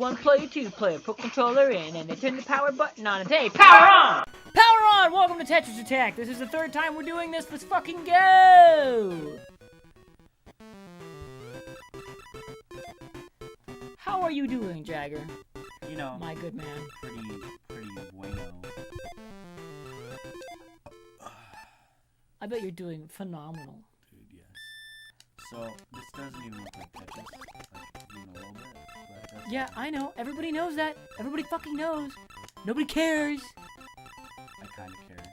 1 player, 2 player, put controller in, and they turn the power button on and say, power on! Power on! Welcome to Tetris Attack. This is the 3rd time we're doing this. Let's fucking go! How are you doing, Jagger? You know, my good man. Pretty bueno. I bet you're doing phenomenal. Dude, yes. So, this doesn't even look like Tetris. Like, even a little bit. But yeah, I know. Everybody knows that. Everybody fucking knows. Nobody cares. I kinda care.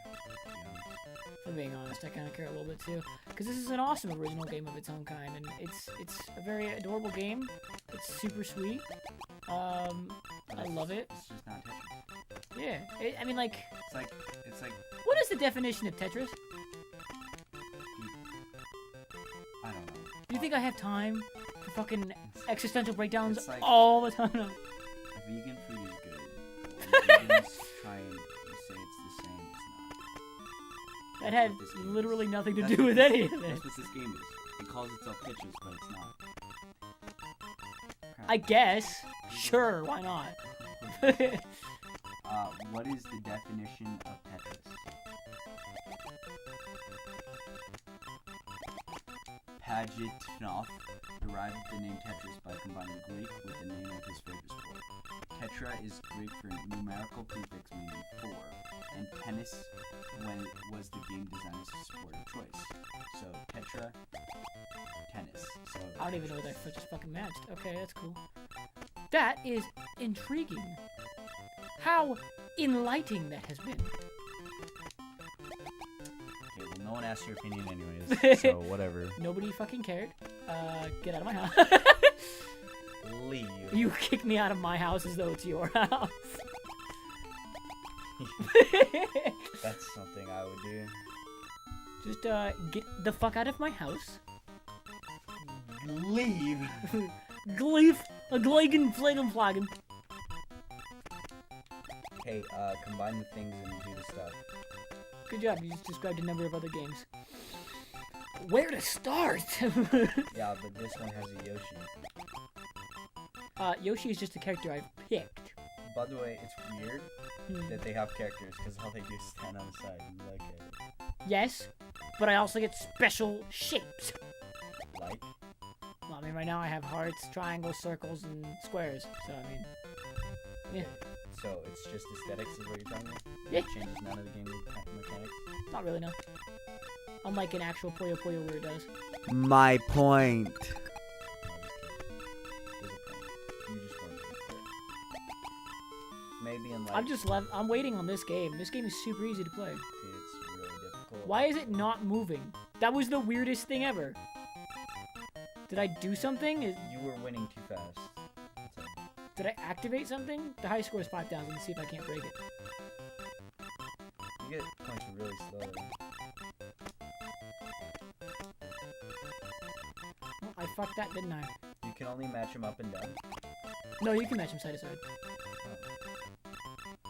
If I'm being honest, I kinda care a little bit too. Because this is an awesome original game of its own kind, and it's a very adorable game. It's super sweet. I love it. It's just not Tetris. Yeah, I mean, like... It's like... What is the definition of Tetris? I don't know. Do you think I have time for fucking existential breakdowns like, all the time? Vegan food is good. Vegans try and say it's the same. It's not. That had literally nothing to do with any of this. That's what this game is. It calls itself Tetris, but it's not. I guess. Sure, why not? What is the definition of Tetris? Pajitnov derived the name Tetris by combining Greek with the name of his favorite sport. Tetra is Greek for numerical prefix meaning 4, and tennis was the game designed as a sport of choice. So Tetra, tennis. So I don't even know what that foot just fucking matched. Okay, that's cool. That is intriguing. How enlightening that has been. Okay, well, no one asked your opinion anyways, so whatever. Nobody fucking cared. Get out of my house. Leave. You kick me out of my house as though it's your house. That's something I would do. Just, get the fuck out of my house. Leave. Gleef. A Glagen Flagen. Okay, combine the things and do the stuff. Good job, you just described a number of other games. Where to start? Yeah, but this one has a Yoshi. Yoshi is just a character I've picked. By the way, it's weird that they have characters, because all they do is stand on the side and look at it. Yes, but I also get special shapes. Like? Well, I mean, right now I have hearts, triangles, circles, and squares, so I mean, yeah. So, it's just aesthetics is what you're talking about? Yeah. It changes none of the game mechanics? Not really, no. Unlike an actual Puyo Puyo where it does. My point. Maybe in like... I'm waiting on this game. This game is super easy to play. Dude, it's really difficult. Why is it not moving? That was the weirdest thing ever. Did I do something? You were winning too fast. Did I activate something? The high score is 5,000. Let's see if I can't break it. You get points really slowly. Oh, I fucked that, didn't I? You can only match them up and down? No, you can match them side to side. Oh.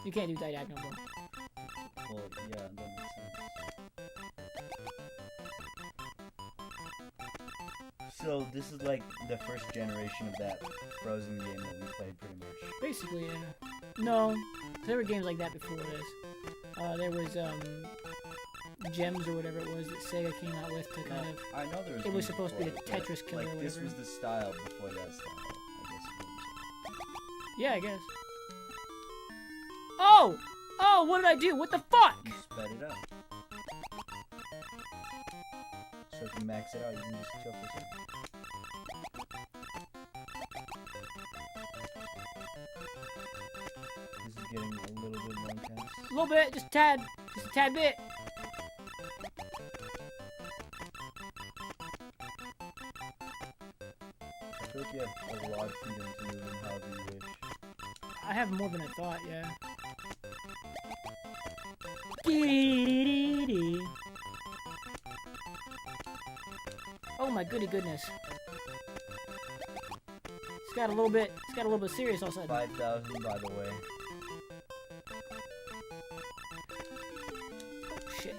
You can't do diagonal though. Well, yeah, that makes sense. So, this is like the first generation of that Frozen game that we played pretty much. Basically, yeah. No, there were games like that before this. There was, Gems or whatever it was that Sega came out with to kind of... I know there was... It was supposed to be the before, Tetris killer like, or whatever. this was the style before that style, I guess you would say. Yeah, I guess. Oh! Oh, what did I do? What the fuck? You sped it up. So if you max it out, you can just chill for a second. This is getting a little bit more intense. A little bit, just a tad. Just a tad bit. I feel like you have a lot of freedom to move in however you wish. I have more than I thought, yeah. Oh my goodness. It's got a little bit serious all of a sudden. 5,000 by the way. Oh shit.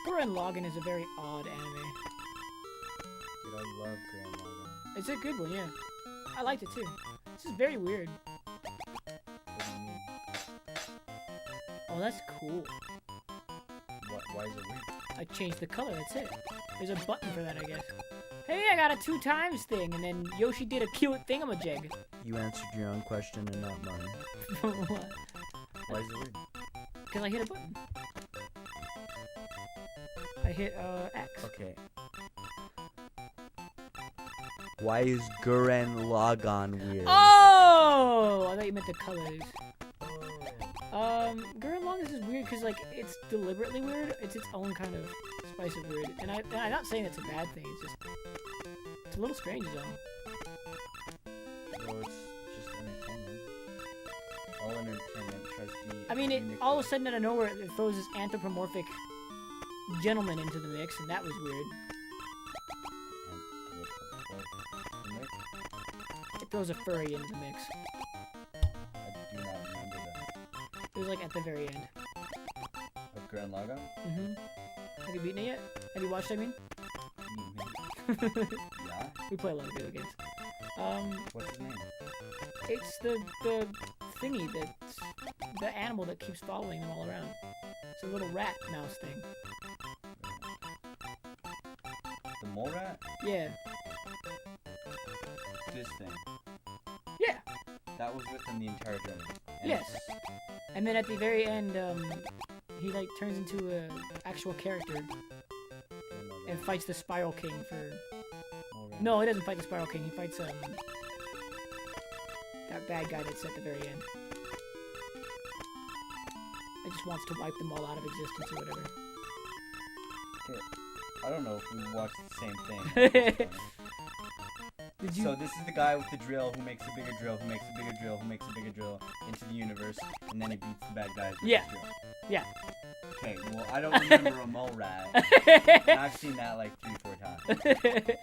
Gurren Lagann is a very odd anime. Dude, I love Grand Logo. It's a good one, yeah. I liked it too. This is very weird. What do you mean? Oh, that's cool. Why is it weird? I changed the color, that's it. There's a button for that, I guess. Hey, I got a 2 times thing, and then Yoshi did a cute thingamajig. You answered your own question and not mine. Why is it weird? Because I hit a button. I hit, X. Okay. Why is Gurren Lagann weird? Oh! I thought you meant the colors. Gurren Lagann is just weird because, like, it's deliberately weird. It's its own kind of spice of weird. And I'm not saying it's a bad thing. It's just, it's a little strange, though. Well, it's just entertainment. All entertainment tries to be... I mean, all of a sudden out of nowhere, it throws this anthropomorphic gentleman into the mix, and that was weird. It throws a furry into the mix. I do not remember that. It was like at the very end. Of Gurren Lagann? Mm-hmm. Have you beaten it yet? Have you watched, I mean? Yeah? We play a lot of video games. What's his name? It's the thingy that's the animal that keeps following them all around. It's a little rat mouse thing. The mole rat? Yeah. This thing. Yeah. That was with him the entire journey. And Yes. And then at the very end, he like turns into a actual character and fights the Spiral King for. Mole rat. No, he doesn't fight the Spiral King. He fights that bad guy that's at the very end. He just wants to wipe them all out of existence or whatever. Okay. I don't know if we watched the same thing. Did you? So this is the guy with the drill who makes a bigger drill, who makes a bigger drill, who makes a bigger drill into the universe, and then he beats the bad guys with Yeah. his drill. Yeah. Okay, well, I don't remember a mole rat. And I've seen that like 3-4 times.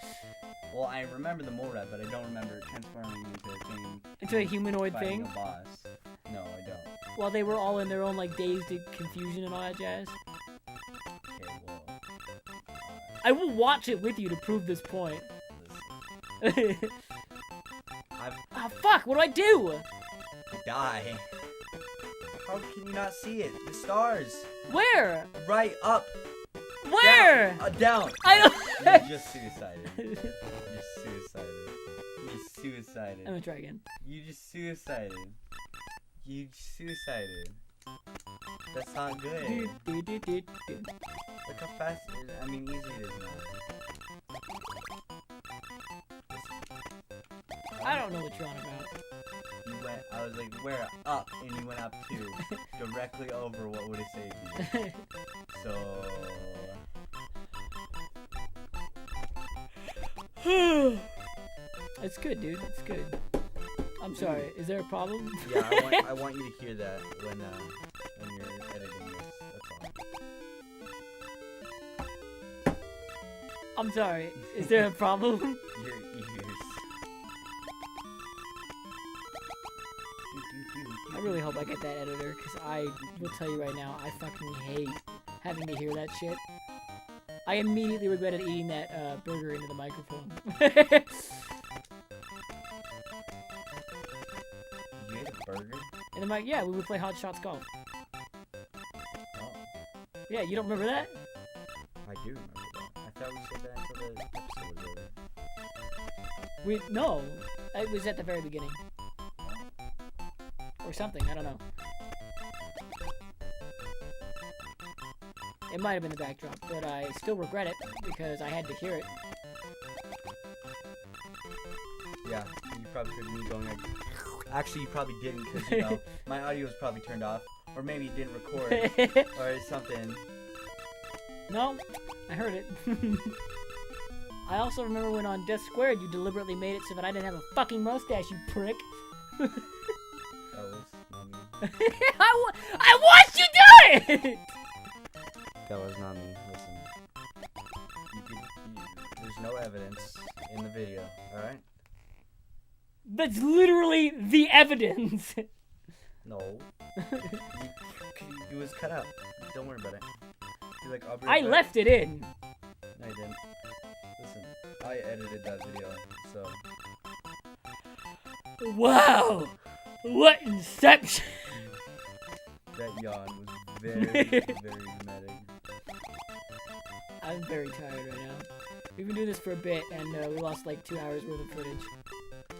Well, I remember the mole rat, but I don't remember it transforming into a thing. Into a humanoid fighting thing. a boss. No, I don't. While they were all in their own like dazed confusion and all that jazz. Okay, well, I will watch it with you to prove this point. listen. Ah, fuck! What do I do? Die. How can you not see it? The stars. Where? Right up. Where? Down. I don't. You just suicided. You suicided. You suicided. I'm gonna try again. You just suicided. You suicided. That's not good. Look how fast it is. I mean, easy it is now. I don't know what you're on about. You went, I was like, where? Up. And you went up too. Directly over what would have saved you. So... It's good, dude. It's good. I'm sorry. Is there a problem? Yeah, I want you to hear that when you're editing this. That's all. I'm sorry. Is there a problem? Your ears. I really hope I get that editor, because I will tell you right now, I fucking hate having to hear that shit. I immediately regretted eating that burger into the microphone. You ate a burger? And I'm like, yeah, we would play Hot Shots Golf. Oh, Yeah, you don't remember that? I do remember that. I thought we said that until the episode was over. No, it was at the very beginning. Or something, I don't know. It might have been the backdrop, but I still regret it because I had to hear it. Yeah, you probably heard me going like... Actually, you probably didn't because, you know, my audio was probably turned off. Or maybe it didn't record. Or something. No, I heard it. I also remember when on Death Squared you deliberately made it so that I didn't have a fucking mustache, you prick. That was not me. I watched you do it! That was not me. Listen. There's no evidence in the video, alright? That's literally the evidence. No. It was cut out. Don't worry about it. You're like, I'll be I right back. left it in. No, you didn't. Listen, I edited that video, so. Wow! What inception! That yawn was very, very dramatic. I'm very tired right now. We've been doing this for a bit, and we lost like 2 hours worth of footage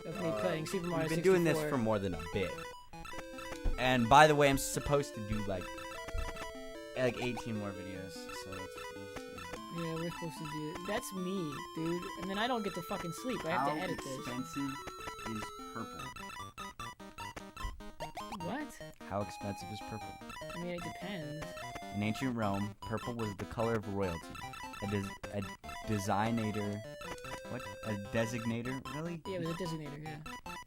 of me playing Super Mario 64. We've been doing this for more than a bit. And by the way, I'm supposed to do like 18 more videos, so Yeah, we're supposed to do it. That's me, dude. And then I don't get to fucking sleep. I have to edit this. How expensive is purple? What? how expensive is purple? I mean, it depends. In ancient Rome, purple was the color of royalty. A designator. What? A designator? Really? Yeah, it was a designator, yeah.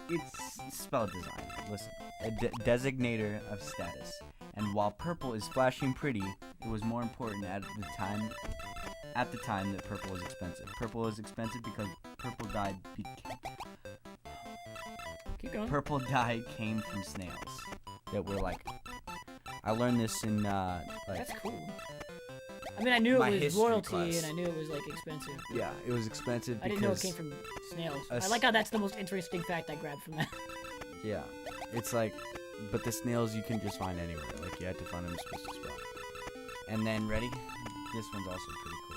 It's spelled design. Listen. A designator of status. And while purple is flashing pretty, it was more important at the time that purple was expensive. Purple is expensive because purple dye Keep going. purple dye came from snails that were like. I learned this in That's cool. I mean, I knew my it was history royalty, class. and I knew it was like expensive. Yeah, it was expensive I because didn't know it came from snails. I like how that's the most interesting fact I grabbed from that. yeah, it's like, but the snails you can just find anywhere. Like you had to find them in a specific spot. And then ready? This one's also pretty cool.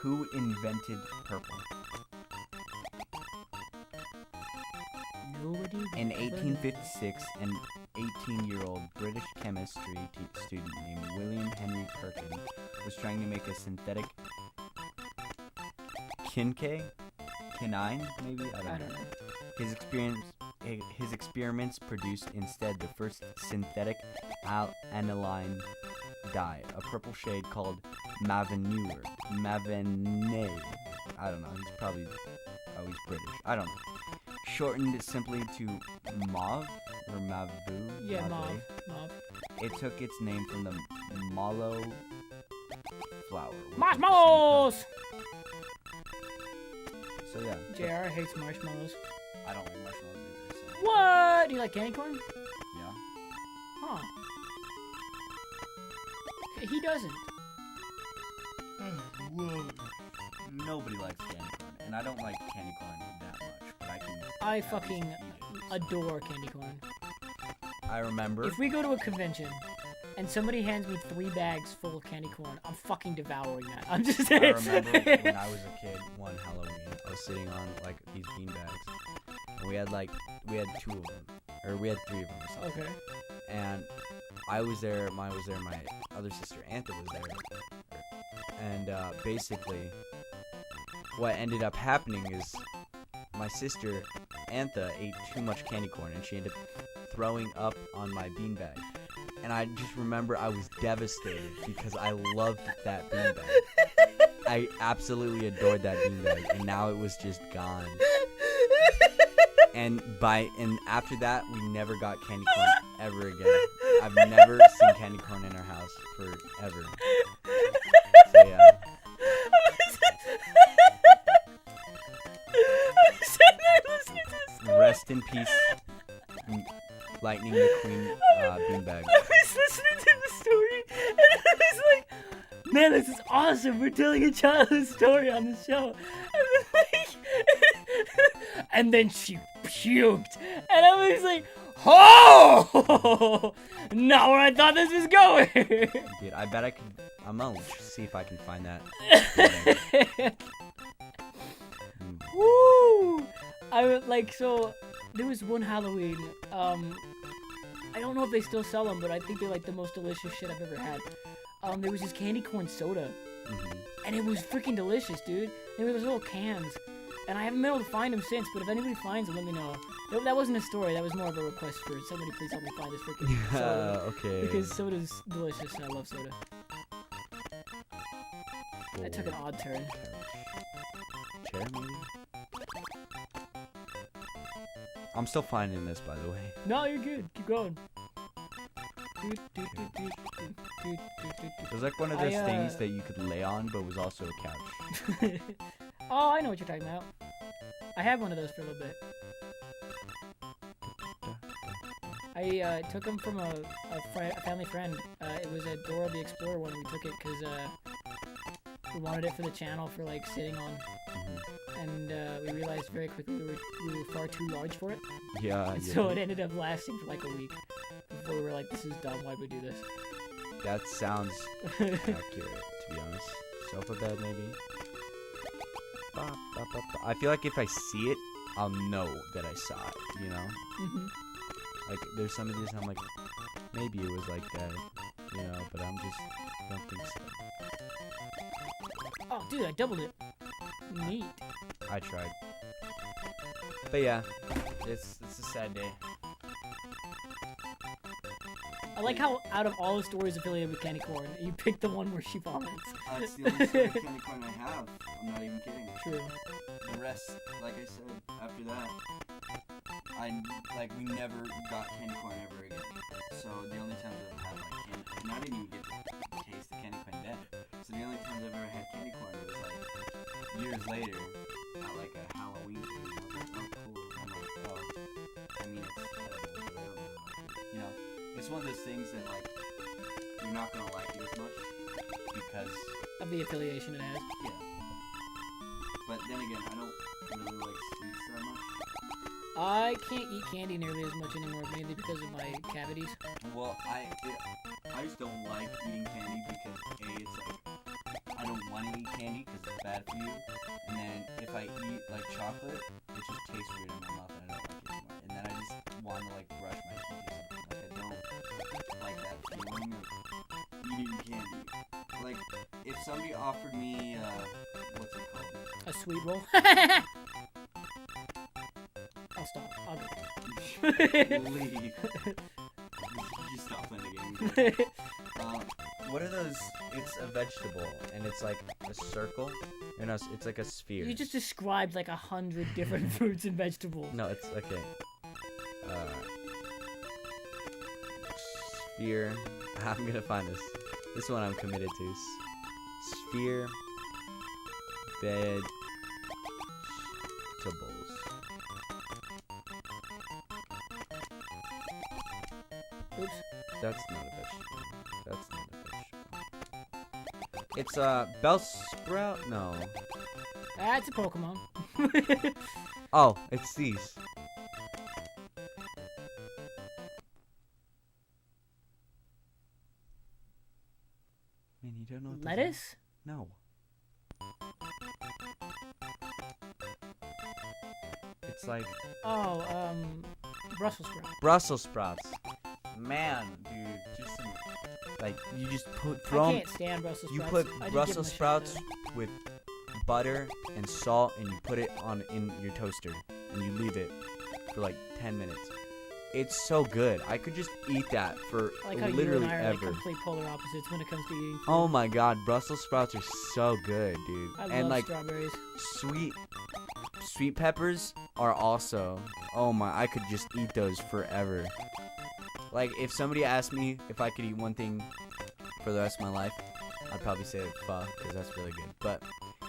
Who invented purple? Nobody. In 1856, an 18-year-old British chemistry student named William Henry Perkin was trying to make a synthetic quinine, maybe? I don't know. His experiments produced instead the first synthetic aniline dye, a purple shade called Mavenue. I don't know. He's British. I don't know. Shortened simply to mauve or mavu. Yeah, mauve. mauve. It took its name from the mallow flower. Marshmallows! So yeah. JR hates marshmallows. I don't like marshmallows either, so. What? Do you like candy corn? Yeah. Huh. He doesn't. Whoa. Nobody likes candy corn, and I don't like candy corn that much, but I can. I at fucking least eat it. adore candy corn. I remember. If we go to a convention and somebody hands me 3 bags full of candy corn, I'm fucking devouring that. I'm just I saying. remember when I was a kid, one Halloween, I was sitting on like these bean bags, and we had 2 of them, or we had 3 of them or something. Okay. And I was there, mine was there, my other sister Antha was there, and basically, what ended up happening is my sister Antha ate too much candy corn, and she ended up throwing up on my beanbag. And I just remember I was devastated because I loved that beanbag. I absolutely adored that beanbag, and now it was just gone. And after that, we never got candy corn ever again. I've never seen candy corn in our house forever. So yeah. Rest in peace, Lightning McQueen beanbag. I was listening to the story, and I was like, man, this is awesome. We're telling a childhood story on the show. And then she puked. And I was like, oh! Not where I thought this was going. Dude, I bet I could. I'm gonna see if I can find that. Woo! I would like, so there was one Halloween. I don't know if they still sell them, but I think they're like the most delicious shit I've ever had. There was this candy corn soda, and it was freaking delicious, dude. There were those little cans, and I haven't been able to find them since. But if anybody finds them, let me know. That wasn't a story. That was more of a request for somebody. Please help me find this freaking soda. Okay. Because soda's delicious, and I love soda. That took an odd turn. Chair, maybe? I'm still finding this, by the way. No, you're good. Keep going. It was like one of those things that you could lay on, but was also a couch. Oh, I know what you're talking about. I had one of those for a little bit. I took them from a family friend. It was a Dora the Explorer one. We took it because We wanted it for the channel for like sitting on, and we realized very quickly we were far too large for it. Yeah. And so it ended up lasting for like a week before we were like, this is dumb. Why'd we do this? That sounds accurate, to be honest. Sofa bed, maybe. I feel like if I see it, I'll know that I saw it, you know? Like, there's some of these I'm like, maybe it was like that, you know, but I don't think so. Oh, dude, I doubled it. Neat. I tried. But yeah, it's a sad day. I like how out of all the stories affiliated with Candy Corn, you picked the one where she vomits. That's the only sort of candy corn I have. I'm not even kidding. True. The rest, like I said, after that, we never got candy corn ever again. So the only times I've had like candy corn, and I didn't even get to taste the candy corn then. So the only times I've ever had candy corn was like years later at like a Halloween thing. And I was like, oh cool. I'm like, oh, I mean it's edible, but I don't really like it. You know, it's one of those things that like you're not gonna like it as much because Of the affiliation it has. yeah. But then again, I don't really like sweets that much. I can't eat candy nearly as much anymore, mainly because of my cavities. Well, I just don't like eating candy because it's like I don't want to eat candy because it's bad for you. And then if I eat like chocolate, it just tastes weird in my mouth and I don't like it anymore. And then I just want to like brush my teeth or something. Like I don't like that feeling of eating candy. Like if somebody offered me what's it called? A sweet roll. I'll stop. I'll go. Leave. You stop playing the game. What are those? It's a vegetable, and it's like a circle. You know, it's like a sphere. You just described like 100 different fruits and vegetables. No, it's okay. Sphere. I'm gonna find this. This one I'm committed to. Sphere. Vegetables. Oops. That's not a vegetable. That's not a vegetable. It's bell sprout? No. That's a Pokemon. Oh, it's these. Man, you don't know what those are? Lettuce? No. It's like Oh, Brussels sprout. Brussels sprouts. Man, dude, just some, like you just throw I 'em- can't stand Brussels sprouts. You put I just give 'em Brussels a shot, sprouts though. with butter and salt, and you put it in your toaster, and you leave it for like 10 minutes. It's so good. I could just eat that for I like how literally you and I are like ever. complete polar opposites when it comes to eating food. Oh my god, Brussels sprouts are so good, dude. I And love like strawberries. sweet peppers are also. Oh my, I could just eat those forever. Like if somebody asked me if I could eat one thing for the rest of my life, I'd probably say pho because that's really good. But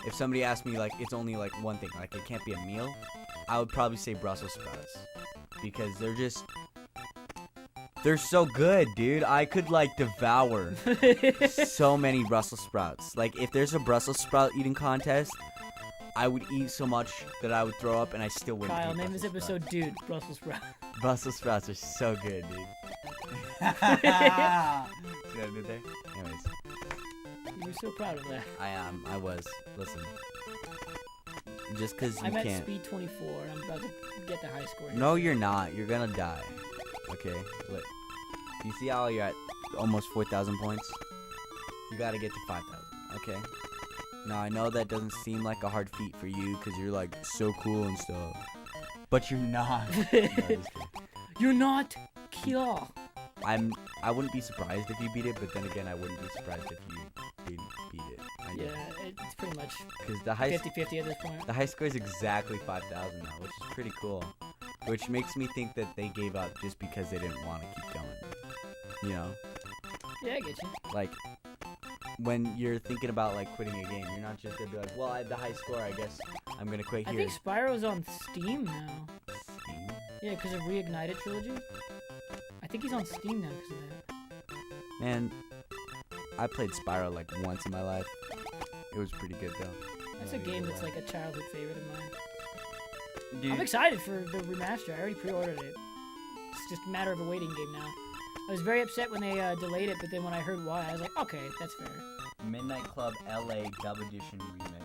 if somebody asked me like it's only like one thing, like it can't be a meal, I would probably say Brussels sprouts because they're so good, dude. I could like devour so many Brussels sprouts. Like if there's a Brussels sprout eating contest, I would eat so much that I would throw up and I still wouldn't Kyle, eat name this Brussels episode Dude, Brussels sprout. sprouts. Brussels sprouts are so good, dude. See what I did there? Anyways, You were so proud of that. I am. I was. Listen. Just because you I'm at can't. speed 24 and I'm about to get the high score. No, you're not. You're gonna die. Okay? Look. You see how you're at almost 4,000 points? You gotta get to 5,000. Okay? Now, I know that doesn't seem like a hard feat for you because you're like so cool and stuff. But you're not. No, just kidding. You're not Kia. I wouldn't be surprised if you beat it, but then again, I wouldn't be surprised if you didn't beat it. Yeah, it's pretty much Because the high 50-50 at this point. the high score is exactly 5,000 now, which is pretty cool. Which makes me think that they gave up just because they didn't want to keep going. You know, Yeah, I get you. like when you're thinking about like quitting a game, you're not just gonna be like, well, I have the high score, I guess I'm gonna quit I here. think Spyro's on Steam now. Steam? Yeah, because of Reignited Trilogy. I think he's on Steam now because of that. Man, I played Spyro like once in my life. It was pretty good though. That's a game that's like a childhood favorite of mine. Dude, I'm excited for the remaster. I already pre-ordered it. It's just a matter of a waiting game now. I was very upset when they delayed it, but then when I heard why, I was like, okay, that's fair. Midnight Club LA Dub Edition Remix.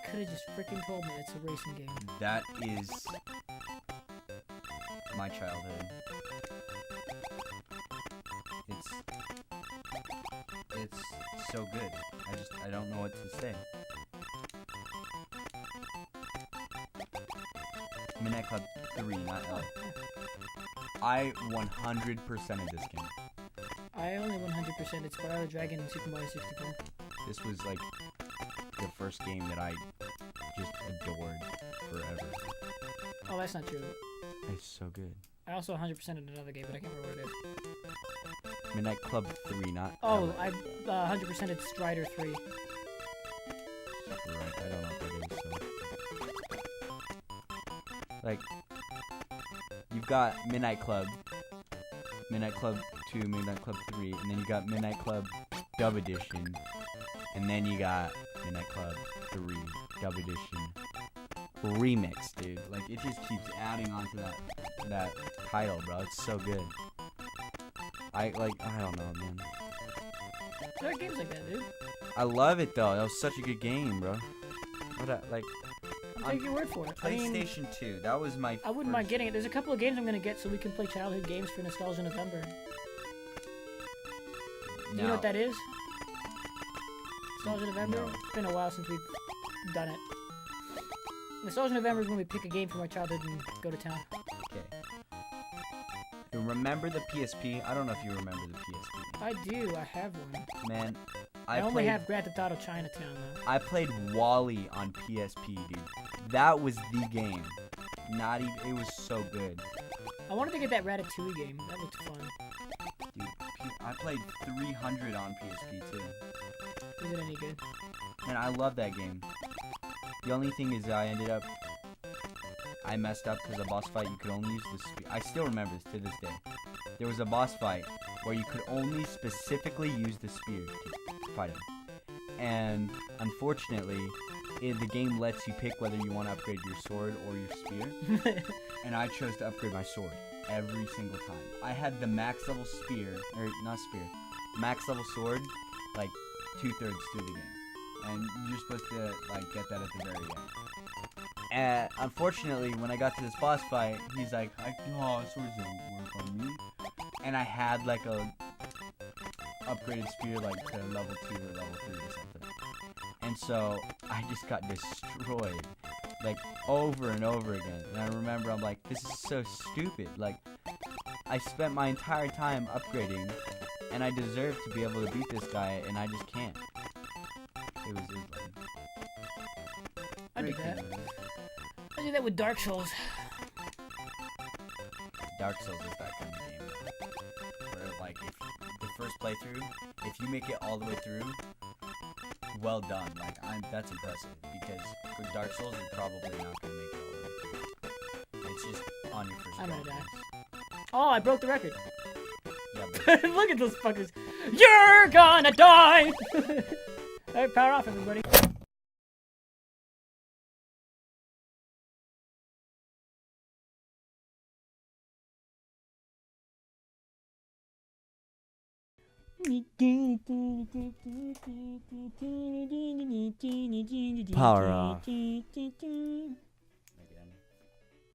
Could have just freaking told me it's a racing game. That is my childhood. It's so good. I don't know what to say. Midnight Club 3, not L. I 100%ed this game. I only 100% it's Spyro the Dragon and Super Mario 64. This was like the first game that I just adored forever. Oh, that's not true. It's so good. I also 100%ed another game, but I can't remember what it is. Midnight Club 3, not Oh, L. I 100%ed Strider 3. Right, I don't know what that is. So. Like, you've got Midnight Club 2, Midnight Club 3, and then you got Midnight Club Dub Edition, and then you got Midnight Club 3 Dub Edition Remix, dude. Like, it just keeps adding on to that title, bro. It's so good. I don't know, man. There are games like that, dude. I love it, though. That was such a good game, bro. I'll take your word for it. I mean, PlayStation 2, that was my I wouldn't mind getting it. There's a couple of games I'm going to get so we can play childhood games for Nostalgia November. Do you know what that is? Nostalgia November? No. It's been a while since we've done it. Nostalgia November is when we pick a game from our childhood and go to town. Okay. You remember the PSP? I don't know if you remember the PSP. I do. I have one. Man, I only have Grand Theft Auto Chinatown, though. I played Wally on PSP, dude. That was the game. Not even. It was so good, I wanted to get that Ratatouille game. That looked fun. dude. I played 300 on PSP too, Is it any good? and I love that game. The only thing is, I messed up because a boss fight you could only use the spear. I still remember this to this day. There was a boss fight where you could only specifically use the spear to fight him, and unfortunately, the game lets you pick whether you want to upgrade your sword or your spear. And I chose to upgrade my sword every single time. I had the max level max level sword, like 2/3 through the game, and you're supposed to like get that at the very end. And unfortunately, when I got to this boss fight, he's like, "Oh, swords don't work on me," and I had like a upgraded spear like to level 2 or level 3 or something, and so I just got destroyed. Like, over and over again. And I remember I'm like, this is so stupid. Like, I spent my entire time upgrading, and I deserve to be able to beat this guy, and I just can't. It was like... I did that. I did that with Dark Souls. Dark Souls is that kind of game. Where, like, if the first playthrough, if you make it all the way through, well done. Like, that's impressive, because for Dark Souls, you're probably not gonna make it all the way through. It's just on your first I'm gonna go. die. Oh, I broke the record. Yeah, but Look at those fuckers. You're gonna die! Alright, power off, everybody. Power off.